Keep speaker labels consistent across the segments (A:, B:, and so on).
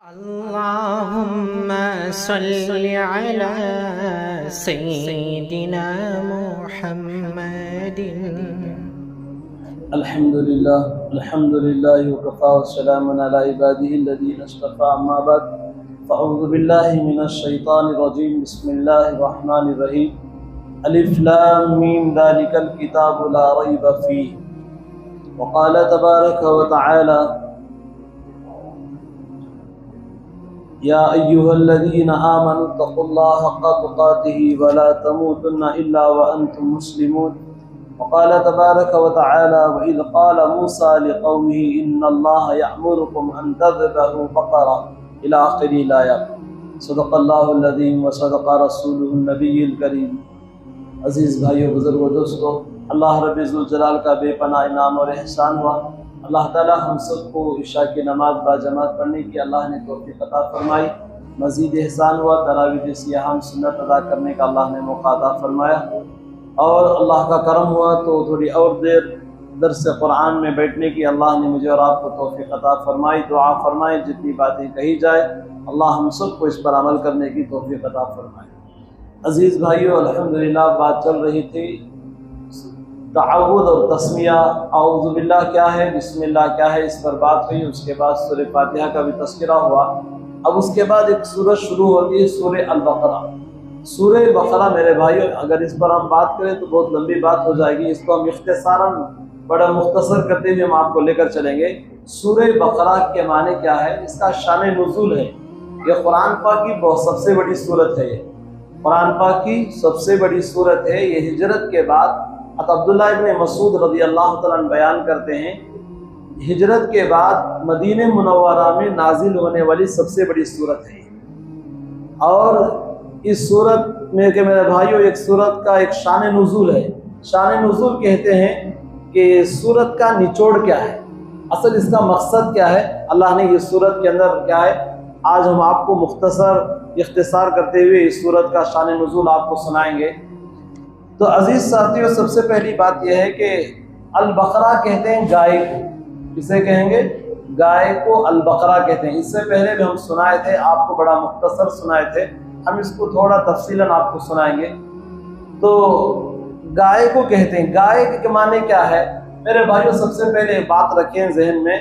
A: अल्लाहुम्मा सल्लि अला सय्यिदिना मुहम्मदिन।
B: अल्हम्दुलिल्लाहि वकफ़ा वस्सलामुन अला इबादिहिल्लज़ीना इस्तफ़ा अम्मा बाद फ़अऊज़ु बिल्लाहि मिनश शैतानिर रजीम बिस्मिल्लाहिर रहमानिर रहीम अलिफ लाम मीम ज़ालिकल किताबु ला रैब फ़ीह वक़ाल तबारक व तआला या अय्युहल्लज़ीना आमनु तक़ुल्लाह हक़्क़ तुक़ातिही व ला तमूतुन्ना इल्ला व अंतुम मुस्लिमून वक़ाल तबारक व तआला व इज़ क़ाल मूसा लिक़ौमिही इन्नल्लाह यअमुरुकुम अन तज़बहू बक़रा इला आख़िरिल आयत। सदक़ल्लाहुल अज़ीम व सदक़ रसूलुहुन नबिय्युल करीम। अज़ीज़ भाइयों, बुज़ुर्गों, दोस्तों, अल्लाह रब्बुल ज़ुल जलाल का बेपनाह इनाम और एहसान हुआ। अल्लाह ताला हम सबको इशा की नमाज बाजमात पढ़ने की अल्लाह ने तौफ़ीक़ अता फरमाई। मज़ीद एहसान हुआ तरावीह जैसी अहम सुन्नत अदा करने का अल्लाह ने मौका अता फरमाया। और अल्लाह का करम हुआ तो थोड़ी और देर दर्स कुरान में बैठने की अल्लाह ने मुझे और आपको तौफ़ीक़ अता फरमाई। दुआ फरमाए जितनी बातें कही जाए अल्लाह हम सबको इस पर अमल करने की तौफ़ीक़ अता फरमाए। अज़ीज़ भाइयों, अल्हम्दुलिल्लाह बात चल रही थी तअव्वुज़ और तस्मिया, औज़ु बिल्लाह क्या है, बिस्मिल्लाह क्या है, इस पर बात हुई। उसके बाद सूरह फातिहा का भी तज़किरा हुआ। अब उसके बाद एक सूरत शुरू होती है, सूरह अल-बक़रा। सूरह बक़रा मेरे भाइयों, अगर इस पर हम बात करें तो बहुत लंबी बात हो जाएगी। इसको हम इख्तिसारन बड़ा मुख्तसर करते हुए हम आपको लेकर चलेंगे। सूरह बक़रा के माने क्या है, इसका शान नुज़ूल है। ये कुरान पाक की बहुत सबसे बड़ी सूरत है। ये कुरान पाक की सबसे बड़ी सूरत है। ये हिजरत के बाद अब्दुल्लाह इब्न मसूद रज़ियल्लाहु तआला अन्हु बयान करते हैं, हिजरत के बाद मदीने मुनव्वरा में नाजिल होने वाली सबसे बड़ी सूरत है। और इस सूरत में के मेरे भाइयों, एक सूरत का एक शान नुज़ूल है। शान नुज़ूल कहते हैं कि सूरत का निचोड़ क्या है, असल इसका मकसद क्या है, अल्लाह ने इस सूरत के अंदर क्या है, आज हम आपको मुख्तसर इख्तिसार करते हुए इस सूरत का शान नुज़ूल आपको सुनाएंगे। तो अजीज साथियों, सबसे पहली बात यह है कि अल-बक़रा कहते हैं गाय को। किसे कहेंगे? गाय को अल-बक़रा कहते हैं। इससे पहले भी हम सुनाए थे, आपको बड़ा मुख्तसर सुनाए थे। हम इसको थोड़ा तफसीलन आपको सुनाएंगे। तो गाय को कहते हैं। गाय के माने क्या है मेरे भाइयों? सबसे पहले बात रखें जहन में,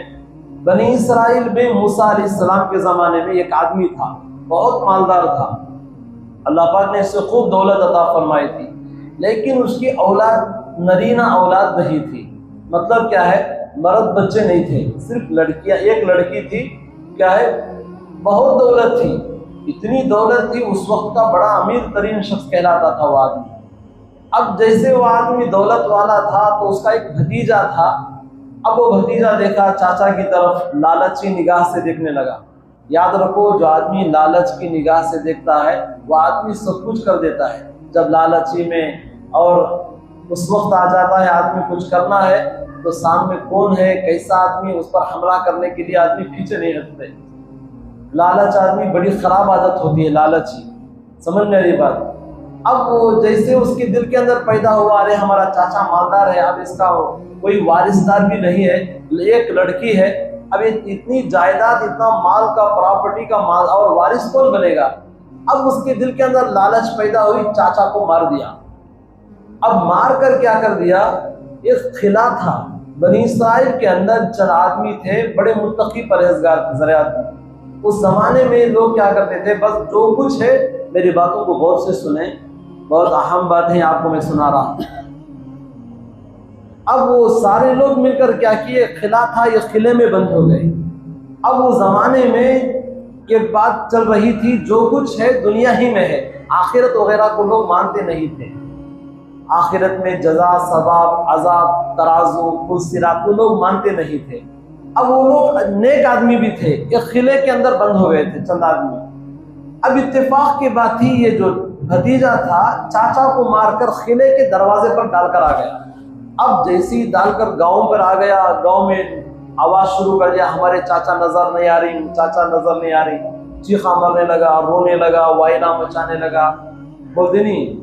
B: बनी इसराइल में मूसा अलैहिस्सलाम के ज़माने में एक आदमी था, बहुत मालदार था। अल्लाह पाक ने इससे खूब दौलत अता फरमाई थी, लेकिन उसकी औलाद नरीना औलाद नहीं थी। मतलब क्या है, मर्द बच्चे नहीं थे, सिर्फ लड़कियां। एक लड़की थी, क्या है, बहुत दौलत थी, इतनी दौलत थी, उस वक्त का बड़ा अमीर तरीन शख्स कहलाता था वो आदमी। अब जैसे वो आदमी दौलत वाला था तो उसका एक भतीजा था। अब वो भतीजा देखा चाचा की तरफ, लालची निगाह से देखने लगा। याद रखो, जो आदमी लालच की निगाह से देखता है वो आदमी सब कुछ कर देता है। जब लालची में और उस वक्त आ जाता है आदमी कुछ करना है तो सामने कौन है, कैसा आदमी, उस पर हमला करने के लिए आदमी पीछे नहीं हटते। लालच आदमी बड़ी खराब आदत होती है, लालची। समझ में आ रही बात? अब वो जैसे उसके दिल के अंदर पैदा हुआ, अरे हमारा चाचा मालदार है, अब इसका कोई वारिसदार भी नहीं है, एक लड़की है, अब इतनी जायदाद, इतना माल का, प्रॉपर्टी का माल, और वारिस कौन बनेगा? अब उसके दिल के अंदर लालच पैदा हुई, चाचा को मार दिया। अब मार कर क्या कर दिया, एक खिला था बनी इसराइल के अंदर, चंद आदमी थे बड़े मुत्तकी परहेजगार ज़रा आदमी। उस जमाने में लोग क्या करते थे, बस जो कुछ है, मेरी बातों को गौर से सुने, बहुत अहम बात है, आपको मैं सुना रहा। अब वो सारे लोग मिलकर क्या किए, खिला था, ये खिले में बंद हो गए। अब वो जमाने में एक बात चल रही थी, जो कुछ है दुनिया ही में है, आखिरत वगैरह को लोग मानते नहीं थे। आखिरत में जजा, सवाब, अजाब, तराजू, पुलसिरात को लोग मानते नहीं थे। अब वो लोग नेक आदमी भी थे, एक किले के अंदर बंद हो गए थे चंद आदमी। अब इत्तेफाक की बात थी, ये जो भतीजा था चाचा को मारकर किले के दरवाजे पर डालकर आ गया। अब जैसे ही डालकर गाँव पर आ गया, गाँव में आवाज शुरू कर दिया, हमारे चाचा नजर नहीं आ रही, चाचा नजर नहीं आ रही। चीखा मारने लगा, रोने लगा, वायना मचाने लगा। बोलते नहीं,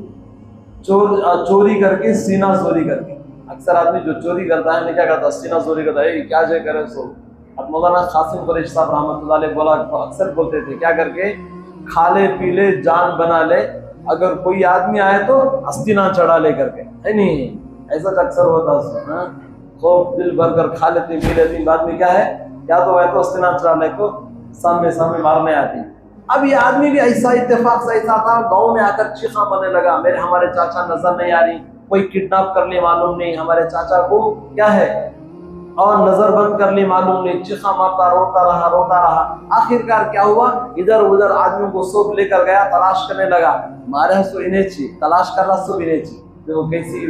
B: चोरी करके सीना चोरी करके। अक्सर आदमी जो चोरी करता है क्या करता है, सीना चोरी करता है, क्या जे करे सो, अब मौलाना कासिम कुरैशी साहब रहमतुल्लाह अलैह बोला, अक्सर बोलते थे क्या करके, खा ले पी ले जान बना ले, अगर कोई आदमी आए तो हस्ती ना चढ़ा ले करके, है नहीं? ऐसा अक्सर होता है, तो दिल भर कर खा लेते पी लेते, बाद में क्या है, क्या तो है तो हस्ती ना चढ़ा ले को सामने मारने आती। अब ये आदमी भी ऐसा इत्तेफाक से ऐसा था, गाँव में आकर चीखा बनने लगा, हमारे चाचा नजर नहीं आ रही, कोई किडनैप कर ले मालूम नहीं, हमारे चाचा को क्या है और नजर बंद कर ली मालूम नहीं, चीखा मारता रोता रहा। आखिरकार क्या हुआ, इधर उधर आदमियों को सब लेकर गया, तलाश करने लगा, मारे सो इन्हें ची तलाश कर रहा, सब इन्हें ची। देखो कैसी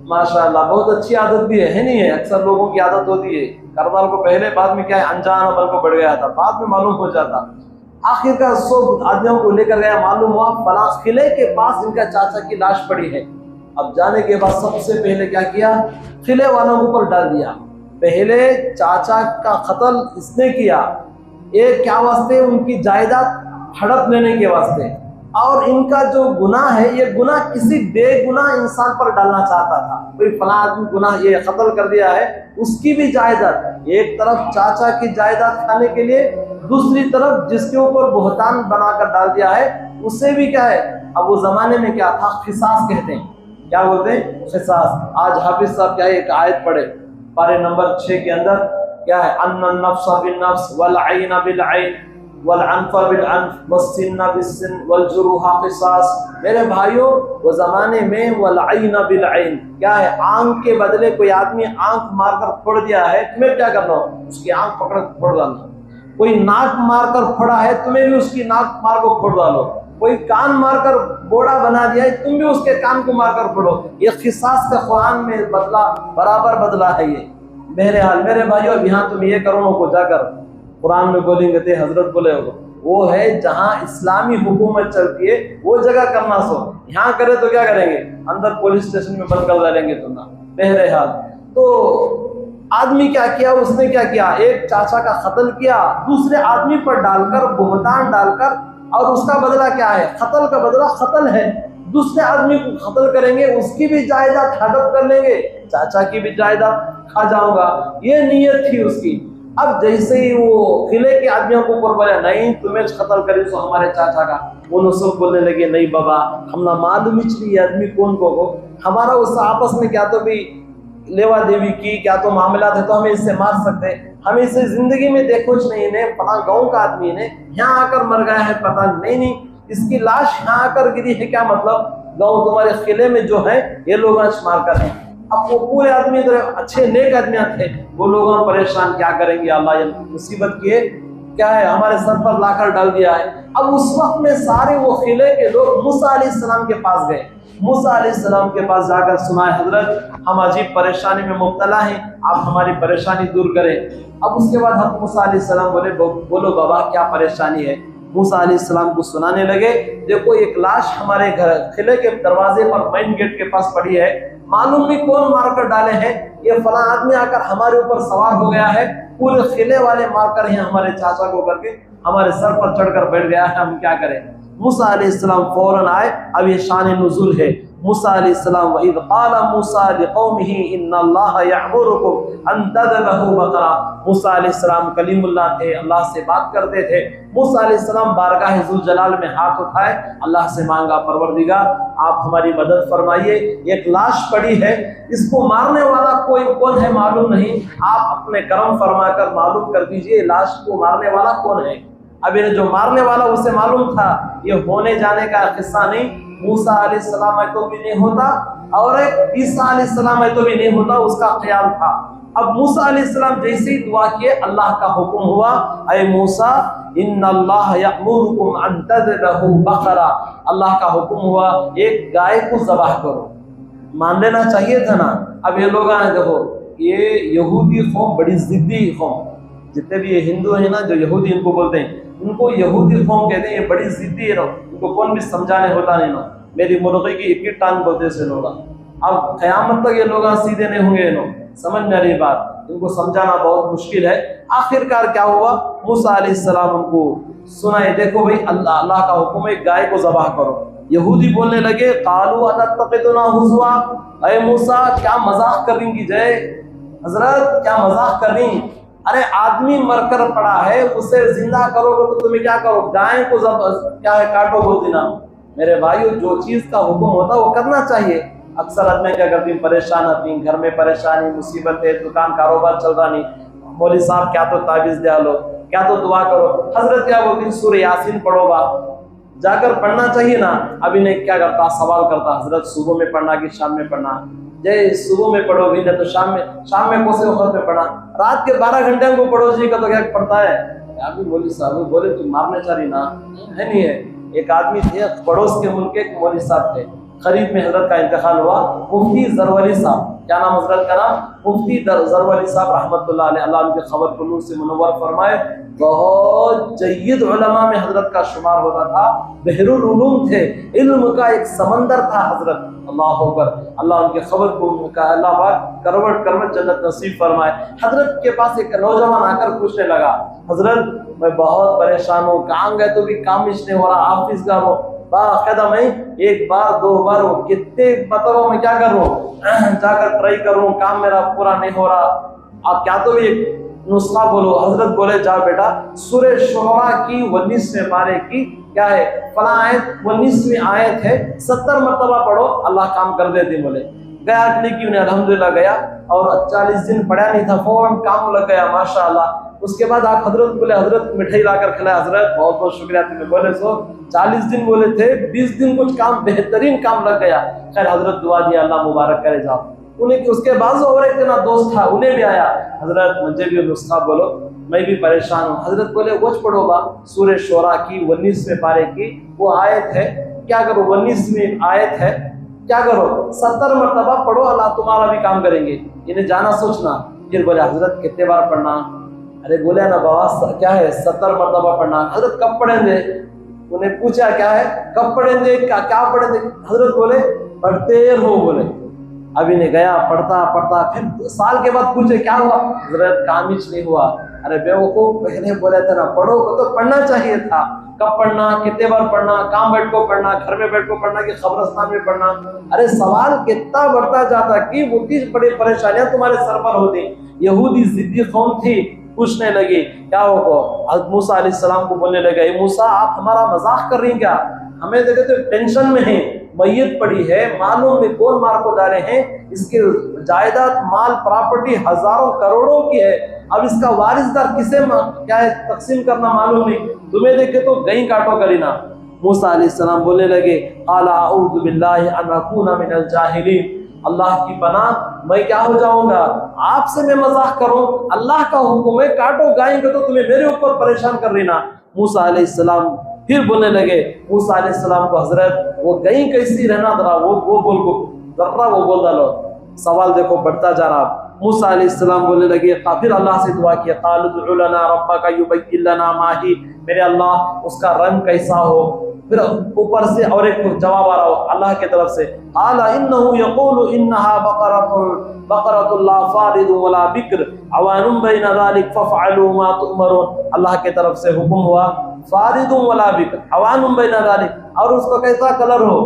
B: माशाअल्लाह, बहुत अच्छी आदत भी है नहीं है? अक्सर लोगों की आदत होती है, करदाल को पहले बाद में क्या है अनजान अमल को बढ़ गया था, बाद में मालूम हो जाता। आखिरकार सब आदमियों को लेकर गया, मालूम हुआ फलां किले के पास इनका चाचा की लाश पड़ी है। अब जाने के बाद सबसे पहले क्या किया, किले वालों के ऊपर डाल दिया। पहले चाचा का कत्ल इसने किया, ये क्या वास्ते, उनकी जायदाद हड़प लेने के वास्ते, और इनका जो गुनाह है ये गुनाह किसी बेगुनाह इंसान पर डालना चाहता था। कोई फलां आदमी गुनाह ये कत्ल कर दिया है, उसकी भी जायदाद, एक तरफ चाचा की जायदाद खाने के लिए, दूसरी तरफ जिसके ऊपर बुहतान बनाकर डाल दिया है उससे भी क्या है। अब वो जमाने में क्या था, खिसास कहते हैं, क्या बोलते हैं, खिसास। आज हाफिज साहब क्या है, एक आयत पढ़े पारे नंबर 6 के अंदर, क्या है, अन्नन नफ्स बिन नफ्स वल ऐन बिल ऐन वल अनफ बिल अनफ वस्सिन्न बिस्सिन वल जुरूह क़िसास। मेरे भाइयों, वो जमाने में वल ऐन बिल ऐन, क्या है, आंख के बदले कोई आदमी आंख मारकर फोड़ दिया है, तुम्हें क्या करना, उसकी आंख पकड़ फोड़ डालना। कोई नाक मारकर फोड़ा है, तुम्हें भी उसकी नाक मार को फोड़ डालो। कोई कान मारकर बोड़ा बना दिया है, तुम भी उसके कान को मारकर फोड़ो। ये खिसास का कुरान में बदला, बराबर बदला है ये। बहरहाल मेरे भाइयों, अब यहाँ तुम ये करो को जाकर कुरान में बोलेंगे थे, हजरत बोले वो है जहाँ इस्लामी हुकूमत चलती है वो जगह करना सो, यहाँ करे तो क्या करेंगे, अंदर पुलिस स्टेशन में बंद कर डालेंगे तुम ना। बहरहाल तो आदमी क्या किया, उसने क्या किया, एक चाचा का कत्ल किया, दूसरे आदमी पर डालकर, बुहतान डालकर, और उसका बदला क्या है, कत्ल का बदला कत्ल है। दूसरे आदमी को कत्ल करेंगे, उसकी भी जायदाद हड़प कर लेंगे, चाचा की भी जायदाद खा जाऊंगा, ये नीयत थी उसकी। अब जैसे ही वो किले के आदमियों को ऊपर बोला, नहीं तुम्हें कत्ल करे तो हमारे चाचा का, वो सब बोलने लगे, नहीं बाबा हम ना मालूम ही आदमी कौन को, हमारा उस आपस में क्या तो भी लेवा देवी की, क्या तो मामला थे, तो हमें इससे मार सकते, हमें इसे जिंदगी में देखो नहीं ने, फला गाँव का आदमी ने यहाँ आकर मर गया है, पता नहीं इसकी लाश यहाँ आकर गिरी है, क्या मतलब, गाँव तुम्हारे किले में जो है ये लोग मार कर है। अब वो पूरे आदमी अच्छे नेक आदमी थे, वो लोगों परेशान, क्या करेंगे, अल्लाह मुसीबत किए क्या है हमारे सर पर लाकर डाल दिया है। अब उस वक्त में सारे वो किले के लोग मूसा अलैहिस्सलाम के पास गए, मूसा अलैहिस्सलाम के पास जाकर सुनाए, हजरत हम अजीब परेशानी में मुब्तला हैं, आप हमारी परेशानी दूर करें। अब उसके बाद हम मूसा अलैहिस्सलाम बोले, बोलो बाबा क्या परेशानी है। मूसा अलैहिस्सलाम को सुनाने लगे, देखो एक लाश हमारे घर किले के दरवाजे पर मेन गेट के पास पड़ी है, मालूम नहीं कौन मारकर डाले हैं, ये फला आदमी आकर हमारे ऊपर सवार हो गया है, पूरे किले वाले मारकर हैं हमारे चाचा को करके हमारे सर पर चढ़कर बैठ गया है, हम क्या करें। मूसा अलैहिस्सलाम फौरन आए। अब ये शान नुज़ुल है। मूसा अलैहिस्सलाम वइज़ क़ाला मूसा लिक़ौमिही इन्नल्लाहा यअमुरुकुम अन तज़बहू बक़रा। मूसा अलैहिस्सलाम कलीमुल्लाह थे, अल्लाह से बात करते थे। मूसा अलैहिस्सलाम बारगाह ज़ुल जलाल में हाथ उठाए, अल्लाह से मांगा, परवरदिगार आप हमारी मदद फरमाइए, एक लाश पड़ी है, इसको मारने वाला कोई कौन है मालूम नहीं, आप अपने करम फरमाकर मालूम कर दीजिए लाश को मारने वाला कौन है। अब ये जो मारने वाला उसे मालूम था, ये होने जाने का किस्सा नहीं, मूसा अलैहिस्सलाम है तो भी नहीं होता और ईसा अलैहिस्सलाम है तो भी नहीं होता, उसका ख्याल था। अब मूसा अलैहिस्सलाम जैसे ही दुआ किए, अल्लाह का हुक्म हुआ, ऐ मूसा इन्नल्लाह यअमुरुकुम अन तज़बहू बक़रा, अल्लाह का हुक्म हुआ एक गाय को ज़बाह करो। मान लेना चाहिए था ना। अब ये लोग आए, देखो ये यहूदी कौम बड़ी जिद्दी कौम, जितने भी ये हिंदू है ना जो यहूदी इनको बोलते हैं, उनको यहूदी कौम कहते हैं, ये बड़ी जिद्दी है ना, उनको कौन भी समझाने होता नहीं ना, मेरी मुर्गी की एक ही टांग बोलते से लोग। अब क़यामत तक ये लोग सीधे नहीं होंगे ना, समझ में आ रही बात, इनको समझाना बहुत मुश्किल है। आखिरकार क्या हुआ, मूसा अलैहिस्सलाम उनको सुनाए, देखो भाई अल्लाह का हुक्म है गाय को ज़बाह करो। यहूदी बोलने लगे, क़ालू अतत्तक़िदुना हुज़वा, ऐ मूसा क्या मजाक कर रही की जय, हजरत क्या मजाक कर रही, अरे आदमी मरकर पड़ा है, उसे जिंदा करोगे तो तुम्हें क्या करो, गाय को क्या है काटो बोलती ना। मेरे भाइयों, जो चीज का हुक्म होता है वो करना चाहिए। अक्सर आदमी क्या करती, परेशान आती, घर में परेशानी मुसीबत है, दुकान कारोबार चल रहा नहीं, मौलवी साहब क्या तो ताबीज दिया लो, क्या तो दुआ करो। हजरत क्या बोलती, सूरह यासीन पढ़ो बा, जाकर पढ़ना चाहिए ना। अभी नहीं क्या करता, सवाल करता, हजरत सुबह में पढ़ना कि शाम में पढ़ना। जय सुबह में पढ़ोगी ना तो शाम में कोसे वक्त में पढ़ा, रात के 12 घंटे को पढ़ो जी का तो क्या पढ़ता है। अभी बोली साहब बोले तुम मारने चाही ना है नहीं है। एक आदमी थे पड़ोस के मुल्क के मौलवी साहब थे, करीब में हजरत का इंतकाल हुआ। मुफ्ती जरवली साहब, क्या नाम हजरत का नाम, मुफ्ती जरवली साहब रहमतुल्लाह अलैह, अल्लाह उनके खबर को नूर से मुनव्वर फरमाए। बहुत जय्यद उलमा में हजरत का शुमार होता था, बहरुल उलूम थे, इल्म का एक समंदर था हजरत। अल्लाह अकबर, अल्लाह उनके खबर को उनका अल्लाह पाक करवट करवट जन्नत नसीब फरमाए। हजरत के पास एक नौजवान आकर पूछने लगा, हजरत मैं बहुत परेशान हूँ, काम गए तो भी काम नहीं हो रहा, ऑफिस का हो बाकायदा मैं एक बार दो बार वो कितने बताओ मैं क्या कर रहा हूँ, जाकर ट्राई कर रहा हूँ, काम मेरा पूरा नहीं हो रहा, आप क्या तो भी एक नुस्खा बोलो। हजरत बोले जा बेटा, सूरह शुरा की 19वें पारे की क्या है फला आयत 19वीं आयत है, 70 मरतबा पढ़ो, अल्लाह काम कर देते। बोले गया अगली की उन्हें अल्हम्दुलिल्लाह गया और 40 दिन पढ़ा नहीं था, फौरन काम लग गया माशाअल्लाह। उसके बाद आप हजरत बोले, हजरत मिठाई लाकर खिलाया, हजरत बहुत बहुत शुक्रिया तुम्हें। बोले सो 40 दिन बोले थे, 20 दिन कुछ काम बेहतरीन काम लग गया। खैर हजरत दुआ दिया, अल्लाह मुबारक करे जाओ। उन्हें उसके बाद और एक जना दोस्त था, उन्हें भी आया, हजरत मुझे भी नुस्खा बोलो, मैं भी परेशान हूँ। हजरत बोले वो पढ़ो बा, सूरह शुरा की 19वें पारे की वो आयत है, क्या करो 19वीं आयत है, क्या करो 70 मरतबा पढ़ो, अल्लाह तुम्हारा भी काम करेंगे। इन्हें जाना सोचना। फिर बोले हजरत कितने बार पढ़ना, अरे बोले ना बाबा क्या है 70 मरतबा पढ़ना। हजरत कब पढ़ेंगे, उन्हें पूछा क्या है कब पढ़ेंगे, क्या पढ़ेंगे। हजरत बोले पढ़ते रहो। बोले अभी ने गया पढ़ता पढ़ता, फिर साल के बाद पूछे क्या हुआ, हजरत काम ही नहीं हुआ। अरे बेवकूफ, पहले बोले थे ना पढ़ो तो पढ़ना चाहिए था, कब पढ़ना, कितने बार पढ़ना, काम बैठ को पढ़ना, घर में बैठ को पढ़ना कि कब्रिस्तान में पढ़ना। अरे सवाल कितना बढ़ता जाता कि वो किस बड़ी परेशानियां तुम्हारे सर पर होती। यहूदी जिद्दी कौम थी, पूछने लगे क्या हो, मूसा अलैहिस्सलाम को बोलने लगे, मूसा आप हमारा मजाक कर रही हैं क्या, हमें देखे तो टेंशन में है, मैयत पड़ी है, मालूम में कौन मार को जा रहे हैं, इसके जायदाद माल प्रॉपर्टी हजारों करोड़ों की है, अब इसका वारिसदार किसे क्या है तकसीम करना मालूम नहीं, तुम्हें देखे तो गई काटो करीना। मूसा अलैहिस्सलाम बोलने लगे आला अऊज़ु बिल्लाहि अन अकूना मिनल जाहिलीन, अल्लाह की पनाह मैं क्या हो जाऊंगा, आपसे मैं मजाक करूं, अल्लाह का हुक्म है काटो गाय को तो तुम्हें मेरे ऊपर परेशान कर रही ना। मूसा अलैहिस्सलाम फिर बोलने लगे, मूसा अलैहिस्सलाम को हजरत वो गई कैसी रहना जरा वो बोल को जर्रा वो बोल डालो। सवाल देखो बढ़ता जा रहा। मूसा अलैहिस्सलाम बोलने लगे, फिर अल्लाह से दुआ किया, क़ाल उदउ लना रब्बका युबय्यिन लना मा ही, मेरे अल्लाह उसका रंग कैसा हो। फिर ऊपर से और एक जवाब आ रहा हो अल्लाह की तरफ से, आला इन्नहु यक़ूलु इन्नहा बक़रतुन ला फ़ारिदुन वला बिक्र अवानुम बैन ज़ालिक फ़फ़अलू मा तुअमरून। अल्लाह की तरफ से हुक्म हुआ फ़ारिदुन वला बिक्र अवानुम बैन ज़ालिक, और उसका कैसा कलर हो,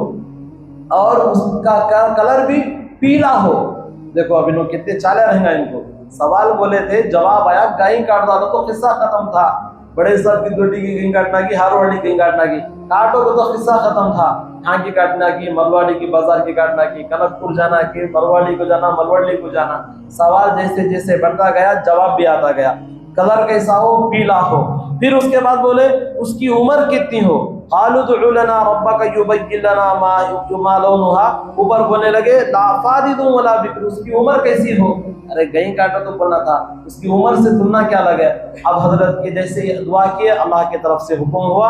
B: और उसका कलर भी पीला हो। देखो अभी लोग कितने चाले रहेंगे इनको। सवाल बोले थे, जवाब आया गाय काट डालो तो किस्सा खत्म था। बड़े साहब की दोटी की गई काटना की, हारवाड़ी की काटना की, काटो को तो किस्सा खत्म था। यहाँ की काटना की, मरवाड़ी की बाजार की काटना की, कनकपुर जाना की, मरवाड़ी को जाना, मरवाड़ी को जाना। सवाल जैसे जैसे बढ़ता गया जवाब भी आता गया, कलर कैसा हो, पीला हो। फिर उसके बाद बोले उसकी उम्र कितनी हो, क़ालू उदउ लना रब्बका युबय्यिन लना मा लौनुहा, ऊपर बोलने लगे ला फ़ारिदुन वला बिक्र, उसकी उम्र कैसी हो। अरे गई काटा तो बोलना था, उसकी उम्र से तुलना क्या लगे। अब हजरत के जैसे दुआ किए, अल्लाह की तरफ से हुक्म हुआ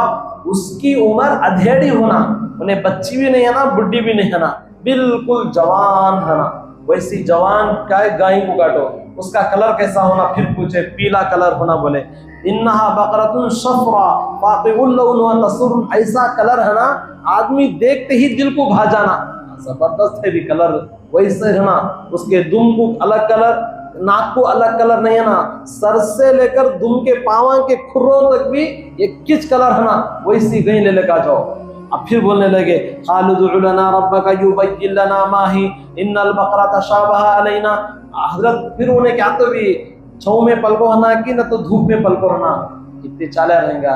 B: उसकी उम्र अधेड़ी होना, उन्हें बच्ची भी नहीं है ना, बुढ़ी भी नहीं है ना, बिल्कुल जवान है ना। वैसी जवान का गाय को काटो, उसका कलर कैसा होना, फिर पूछे पीला कलर होना। बोले इन्नहा बकरतुन सफरा फाक़िउल लौनुहा तसुर, ऐसा कलर है ना आदमी देखते ही दिल को भा जाना, जबरदस्त है भी कलर वैसे है ना। उसके दुम को अलग कलर, नाक को अलग कलर नहीं है ना, सर से लेकर दुम के पावा के खुरों तक भी एक किच कलर है ना, वैसी गई ले लेकर जाओ। अब फिर बोलने लगे क़ालू उदउ लना रब्बका युबय्यिन लना मा ही इन्नल बक़रा तशाबहा अलैना। हजरत फिर उन्हें क्या तो भी छाँव में पलको रहना की ना तो धूप में पलको रहना, कितने चाले रहेंगे।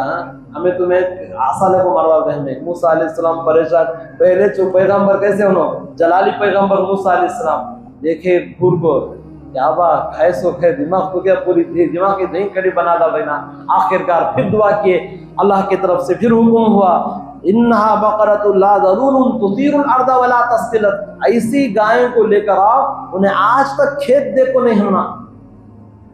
B: हमें तुम्हें आसाले को मरवा दे। हमें मूसा अलैहिस्सलाम परेशान, पहले जो पैगंबर कैसे होनो, जलाली पैगंबर मूसा अलैहिस्सलाम देखे फूल को, क्या बात खाए सो खाए, दिमाग तो क्या पूरी दिमाग की दही कड़ी बना दा बना। आखिरकार फिर दुआ किए अल्लाह की तरफ से, फिर हुक्म हुआ इन्नहा बकरतुन ला ज़रूरुन तुसीरुल अर्द वला तस्किलत, ऐसी गायों को लेकर आओ उन्हें आज तक खेत देखो नहीं होना।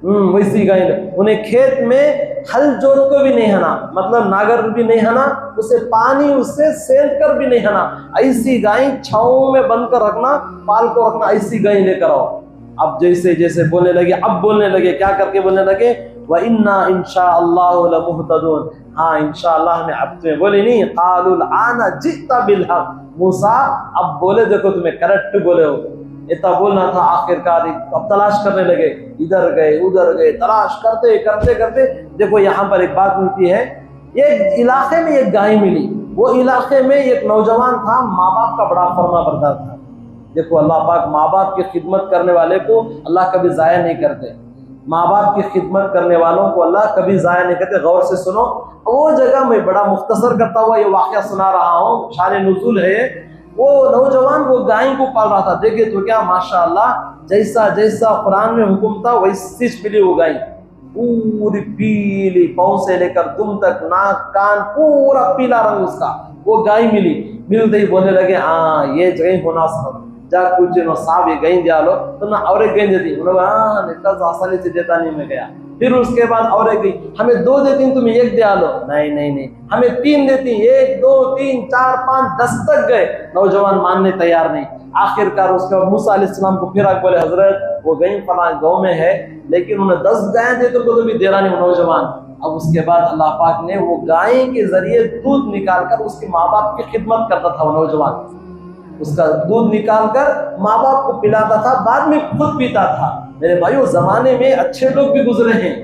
B: वैसी गाय, उन्हें खेत में हल जोत को भी नहीं हना, मतलब नागर भी नहीं हना, उसे पानी उससे सेंध कर भी नहीं हना। ऐसी गाय छाँव में बंद कर रखना, पाल को रखना, ऐसी गाय लेकर आओ। अब जैसे जैसे बोलने लगे, अब बोलने लगे, क्या करके बोलने लगे, व इन्ना इंशाअल्लाहु लमुहतदून, हाँ इंशाअल्लाह में। अब तुम्हें बोले नहीं क़ालुल आना जिता बिल हक़, मूसा अब बोले देखो तुम्हें करेक्ट बोले हो, इतना बोलना था। आखिरकार अब तलाश करने लगे, इधर गए उधर गए, तलाश करते करते करते देखो यहाँ पर एक बात मिलती है। एक इलाके में एक गाय मिली, वो इलाके में एक नौजवान था, माँ बाप का बड़ा फर्मा बरदार था। देखो अल्लाह पाक माँ बाप की खिदमत करने वाले को अल्लाह कभी ज़ाया नहीं करते, माँ बाप की खिदमत करने वालों को अल्लाह कभी ज़ाया नहीं करते। गौर से सुनो, वो जगह मैं बड़ा मुख्तसर करता हुआ ये वाक़या सुना रहा हूँ, शान नुज़ूल है। वो नौजवान वो गाय को पाल रहा था, देखे तो क्या माशाअल्लाह, जैसा जैसा कुरान में हुक्म था वैसी मिली वो गाय, पूरी पीली, पाँव से लेकर दुम तक, नाक कान पूरा पीला रंग उसका, वो गाय मिली। मिलते ही बोलने लगे हाँ ये गाय होना सब जा कुछ नो साहब ये गई दिया लो तो ना और एक गई देती, हाँ इतना तो आसानी से देता नहीं मैं गया। फिर उसके बाद और एक गई, हमें 2 देती तुम्हें 1 दिया लो, नहीं नहीं नहीं हमें 3 देती, 1 2 3 4 5 10 तक गए, नौजवान मानने तैयार नहीं। आखिरकार उसके बाद मूसा अलैहिस्सलाम को फिर बोले हजरत वो गई फलां गाँव में है, लेकिन उन्हें 10 गायें दे तो भी दे रहा नहीं वो नौजवान। अब उसके बाद अल्लाह पाक ने वो गाय के जरिए दूध निकाल कर उसके माँ बाप की खिदमत करता था वो नौजवान, उसका दूध निकाल कर माँ बाप को पिलाता था, बाद में खुद पीता था। मेरे भाइयों जमाने में अच्छे लोग भी गुजरे हैं,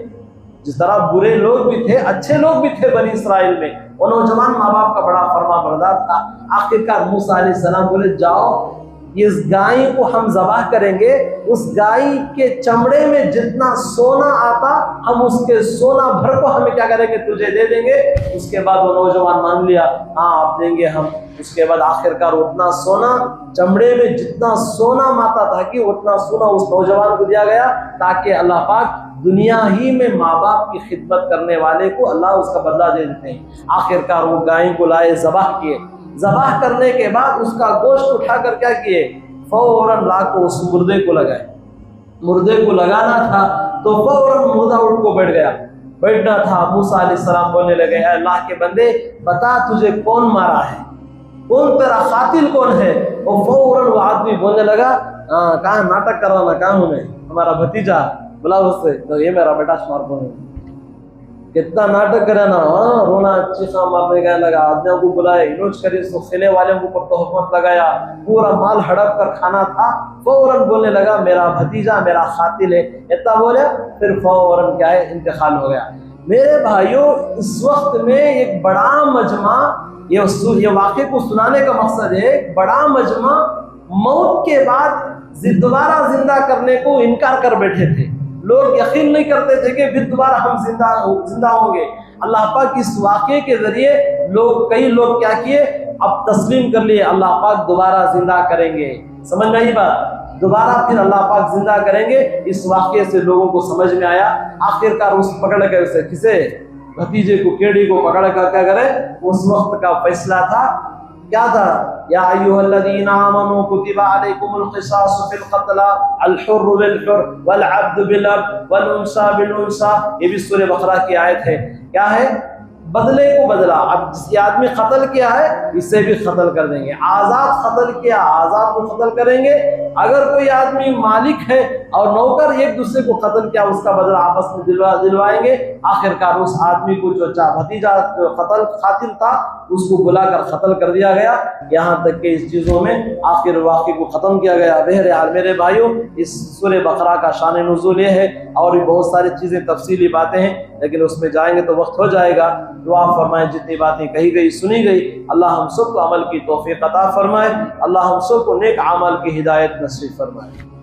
B: जिस तरह बुरे लोग भी थे अच्छे लोग भी थे बनी इसराइल में। वो नौजवान माँ बाप का बड़ा फर्मा बरदार था। आखिरकार मूसा अलैहिस्सलाम बोले जाओ इस गाय को हम ज़बाह करेंगे, उस गाय के चमड़े में जितना सोना आता हम उसके सोना भर को हमें क्या करेंगे तुझे दे देंगे। उसके बाद वो नौजवान मान लिया हाँ आप देंगे हम। उसके बाद आखिरकार उतना सोना, चमड़े में जितना सोना माता था कि उतना सोना उस नौजवान को दिया गया, ताकि अल्लाह पाक दुनिया ही में माँ बाप की खिदमत करने वाले को अल्लाह उसका बदला दे देते हैं। आखिरकार वो गाय को लाए, ज़बाह किए, ज़बाह करने के बाद उसका गोश्त उठाकर क्या किए, फौरन ला को उस मुर्दे को लगाए। मुर्दे को लगाना था तो फौरन मुर्दा उठ को बैठ गया, बैठना था। मूसा अलैहिस्सलाम बोलने लगे अल्लाह के बंदे बता तुझे कौन मारा है, कौन तेरा कातिल कौन है। और फौरन वो आदमी बोलने लगा कहाँ नाटक करवाना, कहाँ हूँ मैं, हमारा भतीजा, बोला उससे तो ये मेरा बेटा स्मार्टफोन। कितना नाटक करे ना, रोना चीखा मारने का लगा, आदमियों को बुलाए, इनोज करे, खेले वालों को ऊपर तोहमत लगाया, पूरा माल हड़प कर खाना था। फौरन बोलने लगा मेरा भतीजा मेरा कातिल है, इतना बोले फिर फौरन क्या है इंतकाल हो गया। मेरे भाइयों इस वक्त में एक बड़ा मजमा, ये वाक़े को सुनाने का मकसद है, बड़ा मजमा मौत के बाद दोबारा जिंदा करने को इनकार कर बैठे थे। लोग यकीन नहीं करते थे कि फिर दोबारा हम जिंदा होंगे। अल्लाह पाक इस वाक़े के जरिए कई लोग क्या किए, अब तस्लीम कर लिए अल्लाह पाक दोबारा जिंदा करेंगे। समझ में आई बात, दोबारा फिर अल्लाह पाक जिंदा करेंगे। इस वाक़े से लोगों को समझ में आया। आखिरकार उस पकड़ के उसे किसे भतीजे को, केड़ी को पकड़ कर क्या करे, उस वक्त का फैसला था क्या था, या अय्युहल्लज़ीना आमनू कुतिबा अलैकुमुल क़िसासु फ़िल क़त्ला अल हुर्रु बिल हुर्र वल अब्दु बिल अब्द वल उन्सा बिल उन्सा। ये भी सूरह बकरा की आयत है। क्या है, बदले को बदला। अब जिस आदमी कत्ल किया है इससे भी कत्ल कर देंगे, आज़ाद कत्ल किया आज़ाद को कत्ल करेंगे। अगर कोई आदमी मालिक है और नौकर एक दूसरे को कत्ल किया उसका बदला आपस में दिलवाएंगे। आखिरकार उस आदमी को जो भतीजा कातिल था उसको बुलाकर कत्ल कर दिया गया। यहाँ तक कि इस चीज़ों में आखिर वाक़े को ख़त्म किया गया। बहरहाल मेरे भाइयों इस सूरह बकरा का शान नुज़ूल ये है, और भी बहुत सारी चीज़ें तफसीली बातें हैं, लेकिन उसमें जाएंगे तो वक्त हो जाएगा। दुआ फरमाएं जितनी बातें कही गई सुनी गई अल्लाह हम सबको अमल की तौफीक अता फरमाए, अल्लाह हम सबको नेक अमल की हिदायत नसीब फरमाए।